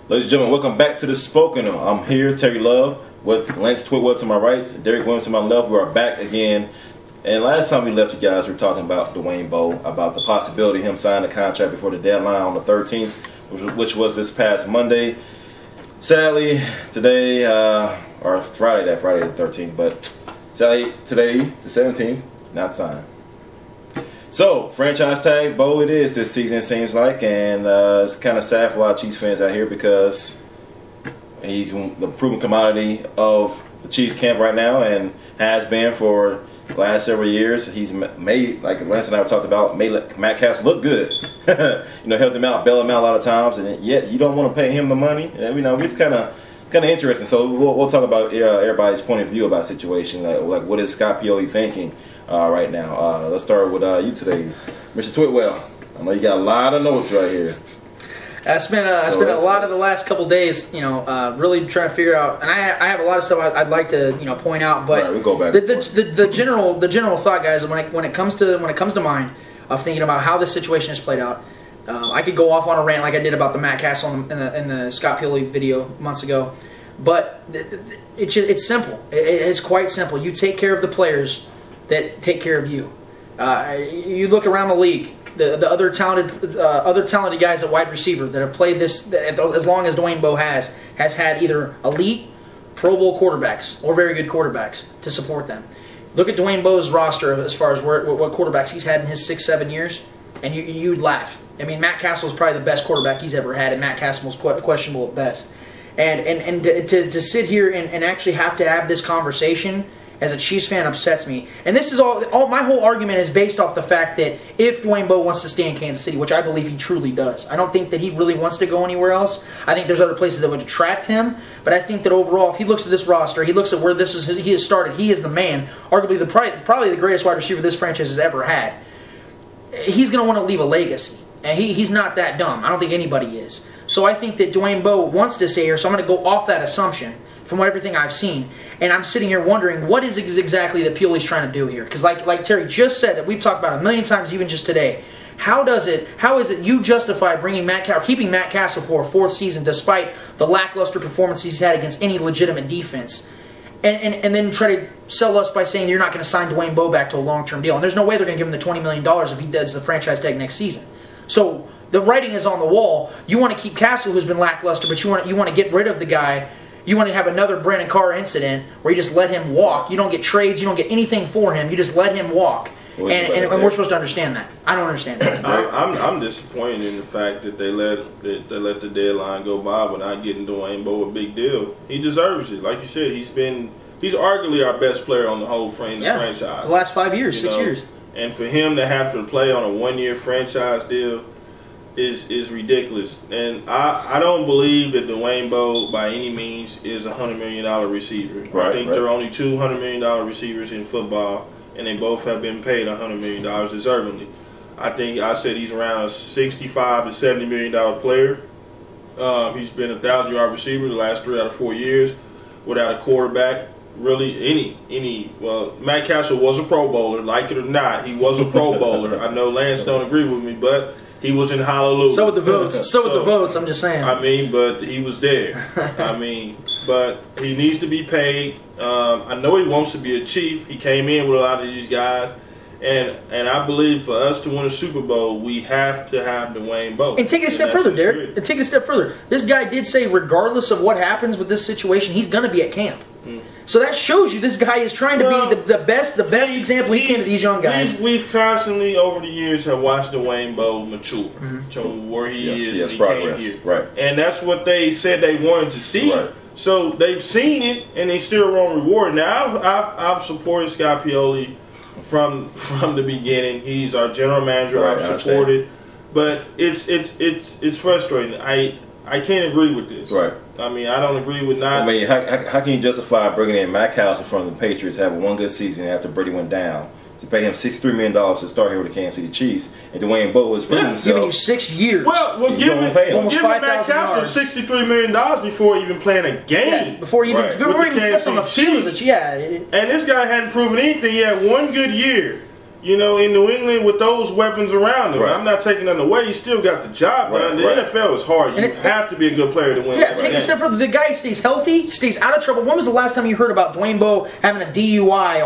Ladies and gentlemen, welcome back to the Spoken. I'm here, Terry Love, with Lance Twitwell to my right, Derek Williams to my left. We are back again. And last time we left you guys, we were talking about D.Bowe, about the possibility of him signing a contract before the deadline on the 13th, which was this past Monday. Sadly, today, or Friday the 13th, but sadly, today, the 17th, not signed. So, franchise tag, Bowe it is this season, it seems like, and it's kind of sad for a lot of Chiefs fans out here because he's the proven commodity of the Chiefs camp right now and has been for the last several years. He's made, like Lance and I talked about, made Matt Castle look good. Helped him out, bailed him out a lot of times, and yet you don't want to pay him the money. And, it's kind of interesting. So we'll talk about everybody's point of view about the situation. Like what is Scott Pioli thinking right now? Let's start with you today, Mr. Twitwell. I know you got a lot of notes right here. I spent a lot of the last couple days, really trying to figure out, and I have a lot of stuff I'd like to, point out. But we'll go back the general thought, guys, when it comes to mind of thinking about how this situation has played out, I could go off on a rant like I did about the Matt Castle in the Scott Pioli video months ago, but it's simple. It's quite simple. You take care of the players that take care of you. You look around the league. The other talented guys at wide receiver that have played this as long as D.Bowe has had either elite, Pro Bowl quarterbacks or very good quarterbacks to support them. Look at D.Bowe's roster as far as what quarterbacks he's had in his 6-7 years, and you'd laugh. I mean, Matt Castle is probably the best quarterback he's ever had, and Matt Castle was questionable at best. And to sit here and actually have to have this conversation as a Chiefs fan upsets me. And this is all my whole argument is based off the fact that if D.Bowe wants to stay in Kansas City, which I believe he truly does, I don't think that he really wants to go anywhere else. I think there's other places that would attract him, but I think that overall, if he looks at this roster, he looks at where he has started, he is the man, arguably probably the greatest wide receiver this franchise has ever had. He's going to want to leave a legacy, and he's not that dumb. I don't think anybody is. So I think that D.Bowe wants to stay here, so I'm going to go off that assumption from everything I've seen. And I'm sitting here wondering what is exactly that Pioli's trying to do here. Because like Terry just said, that we've talked about a million times even just today, how is it you justify keeping Matt Castle for a fourth season despite the lackluster performance he's had against any legitimate defense? And then try to sell us by saying you're not going to sign D.Bowe back to a long-term deal. And there's no way they're going to give him the $20 million if he does the franchise tag next season. So the writing is on the wall. You want to keep Castle, who's been lackluster, but you want to get rid of the guy. You want to have another Brandon Carr incident where you just let him walk. You don't get trades. You don't get anything for him. You just let him walk. And we're supposed to understand that. I don't understand that. I'm disappointed in the fact that they let the deadline go by without getting D.Bowe a big deal. He deserves it. Like you said, he's arguably our best player on the whole franchise. The last 5 years, 6 years. And for him to have to play on a one-year franchise deal is ridiculous. And I don't believe that D.Bowe by any means is a $100 million receiver. I think there are only two $100 million receivers in football, and they both have been paid $100 million deservingly. I said he's around a $65 to $70 million player. He's been a 1,000-yard receiver the last 3 out of 4 years without a quarterback. Really, well, Matt Castle was a Pro Bowler, like it or not. He was a Pro Bowler. I know Lance don't agree with me, but he was in Hallelujah. So with the votes. With the votes, I'm just saying. I mean, but he was there. But he needs to be paid. I know he wants to be a Chief. He came in with a lot of these guys. And I believe for us to win a Super Bowl, we have to have D.Bowe. And take it a step further, Derek. And take it a step further. This guy did say, regardless of what happens with this situation, he's going to be at camp. So that shows you this guy is trying to be the best example he can to these young guys. We've constantly, over the years, have watched D.Bowe mature to where he is when he came here. Right. And that's what they said they wanted to see. Right. So they've seen it, and they still won't reward. Now, I've supported Scott Pioli from the beginning. He's our general manager. Right, I've supported, but it's frustrating. I can't agree with this. Right. I mean, I don't agree with not. I mean, how can you justify bringing in Matt Castle from the Patriots, having one good season after Brady went down, to pay him $63 million to start here with the Kansas City Chiefs, and D.Bowe was proving himself. Giving you 6 years. Well, give Matt Castle $63 million before even playing a game. Yeah, before he even stepped on the field. And this guy hadn't proven anything. He had one good year. You know, in New England with those weapons around him, I'm not taking them away. He still got the job done. The NFL is hard. You have to be a good player to win. Yeah, take a step further. The guy stays healthy, stays out of trouble. When was the last time you heard about D.Bowe having a DUI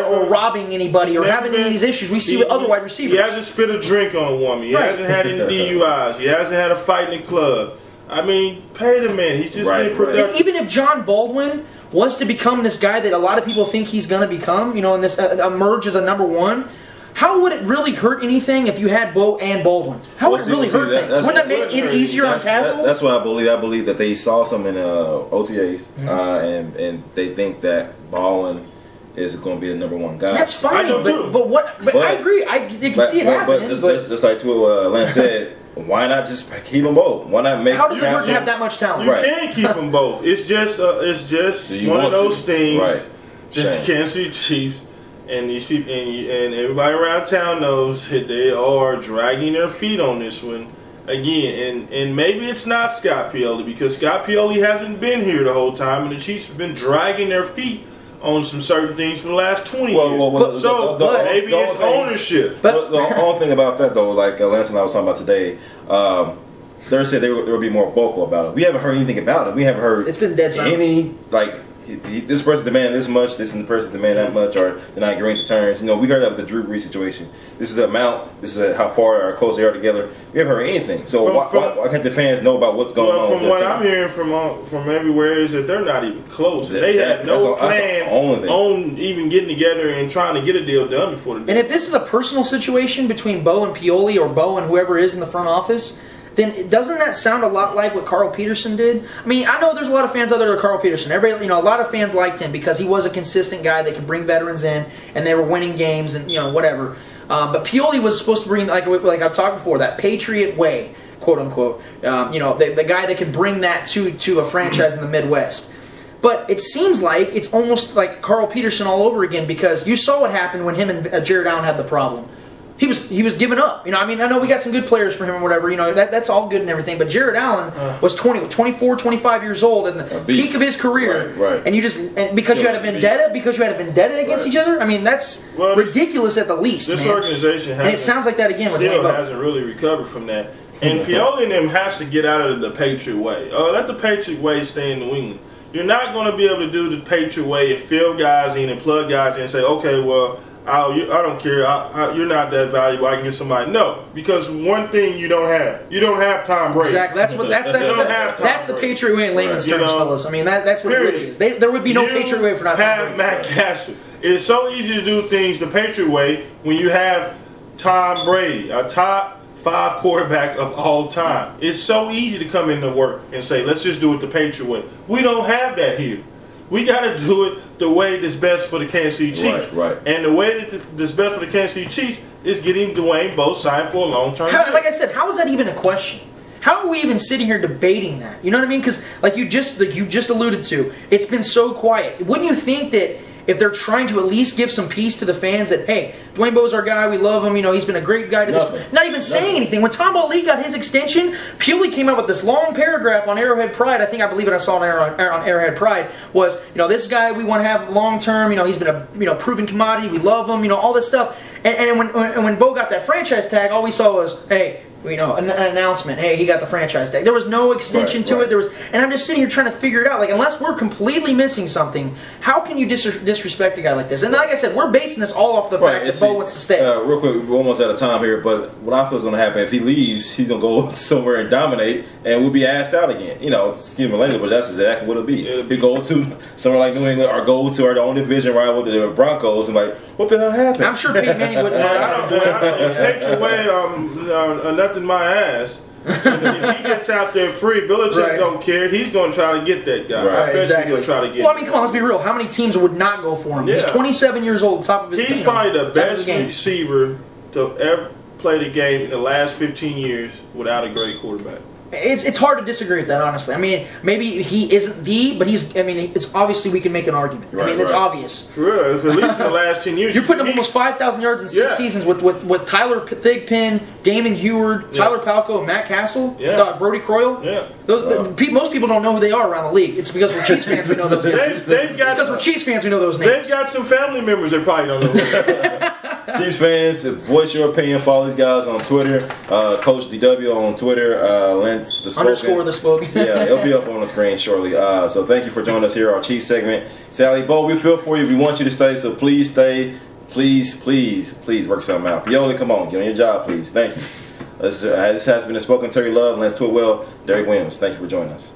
or robbing anybody or having any of these issues we see with other wide receivers? He hasn't spit a drink on a woman. He hasn't had any DUIs. He hasn't had a fight in the club. I mean, pay the man. He's just been productive. Even if John Baldwin was to become this guy that a lot of people think he's going to become, you know, and this emerge as a number one, how would it really hurt anything if you had Bowe and Baldwin? How would it really hurt things? Wouldn't that make it easier on Castle? That's what I believe. I believe that they saw some in OTAs, and they think that Baldwin is going to be the number one guy. That's fine, but I agree. You can see it happening. Just like what Lance said, why not just keep them both? Why not make? How does it hurt to have that much talent? You can keep them both. It's just one of those things. Right. Just the Kansas City Chiefs and these people and everybody around town knows that they are dragging their feet on this one again. And maybe it's not Scott Pioli, because Scott Pioli hasn't been here the whole time, and the Chiefs have been dragging their feet on some certain things for the last 20 years. Maybe it's ownership. But the only thing about that, though, like Lance and I was talking about today, they said they would be more vocal about it. We haven't heard anything about it. We haven't heard it's been dead any, like, this person demanded this much, this person demanded that much, or they're not agreeing to terms. You know, we heard that with the Drew Brees situation. This is the amount, this is how far or close they are together. We haven't heard anything. So why can't the fans know about what's going on? From what I'm hearing from everywhere is that they're not even close. They have no plan on even getting together and trying to get a deal done before the deal. And if this is a personal situation between Bowe and Pioli, or Bowe and whoever is in the front office, then doesn't that sound a lot like what Carl Peterson did? I mean, I know there's a lot of fans out there of Carl Peterson. Everybody, you know, a lot of fans liked him because he was a consistent guy that could bring veterans in, and they were winning games, and you know, whatever. But Pioli was supposed to bring, like I've talked before, that Patriot way, quote unquote. You know, the guy that could bring that to a franchise in the Midwest. But it seems like it's almost like Carl Peterson all over again, because you saw what happened when him and Jared Allen had the problem. He was giving up. You know, I mean, I know we got some good players for him or whatever. You know, that's all good and everything. But Jared Allen was 24, 25 years old in the peak of his career. Right. And you because you had a vendetta against each other. I mean, that's ridiculous at the least. This organization and it sounds like that again with still hasn't really recovered from that. And Pioli and them has to get out of the Patriot way. Let the Patriot way stay in New England. You're not going to be able to do the Patriot way and fill guys in and plug guys in and say, okay, well, I don't care. You're not that valuable. I can get somebody. No, because one thing you don't have Tom Brady. Exactly. That's the Patriot way in layman's terms, fellas. I mean, that's what it really is. There would be no Patriot way for not Tom Brady. Matt Castle. It's so easy to do things the Patriot way when you have Tom Brady, a top 5 quarterback of all time. It's so easy to come into work and say, let's just do it the Patriot way. We don't have that here. We got to do it the way that's best for the Kansas City Chiefs. Right. And the way that's best for the Kansas City Chiefs is getting D.Bowe signed for a long-term deal. Like I said, how is that even a question? How are we even sitting here debating that? You know what I mean? Because like you just alluded to, it's been so quiet. Wouldn't you think that if they're trying to at least give some peace to the fans that, hey, D.Bowe's our guy, we love him, you know, he's been a great guy to this. Not even saying anything. When Tom Ali got his extension, Pioli came out with this long paragraph on Arrowhead Pride. I believe I saw it on Arrowhead Pride, was, you know, this guy we want to have long term, you know, he's been a proven commodity, we love him, you know, all this stuff. And when Bowe got that franchise tag, all we saw was, hey, you know, an announcement. Hey, he got the franchise tag. There was no extension to it. And I'm just sitting here trying to figure it out. Like, unless we're completely missing something, how can you disrespect a guy like this? And like I said, we're basing this all off the fact that Bowe wants to stay. Real quick, we're almost out of time here, but what I feel is going to happen if he leaves, he's going to go somewhere and dominate, and we'll be asked out again. You know, excuse my language, but that's exactly what it'll be. He'll go to somewhere like New England or go to our own division rival, the Broncos, and like, what the hell happened? I'm sure Peyton Manning wouldn't mind. Patriot way, nothing my ass. If he gets out there free, Belichick don't care. He's going to try to get that guy. Right, I bet exactly. he'll try to get Well, I mean, come on, let's be real. How many teams would not go for him? Yeah. He's 27 years old, top of his He's probably the best receiver to ever play the game in the last 15 years without a great quarterback. It's hard to disagree with that, honestly. I mean, maybe he isn't but it's obviously we can make an argument. I mean, it's obvious. For real, at least in the last 10 years. You're putting up almost 5,000 yards in 6 seasons with Tyler Thigpen, Damon Heward, Tyler Palco, Matt Castle, Brody Croyle. Most people don't know who they are around the league. It's because we're Chiefs fans we know those names. It's because we're Chiefs fans we know those names. They've got some family members that probably don't know who they are. Chiefs fans, voice your opinion. Follow these guys on Twitter. Coach D.W. on Twitter. Lance the Spoken. Underscore the Spoken. Yeah, it'll be up on the screen shortly. So thank you for joining us here, our Chiefs segment. Sally Bo, we feel for you. We want you to stay, so please stay. Please work something out. Pioli, come on, get on your job, please. Thank you. This has been the Spoken Terry Love, Lance Twitwell, Derek Williams. Thank you for joining us.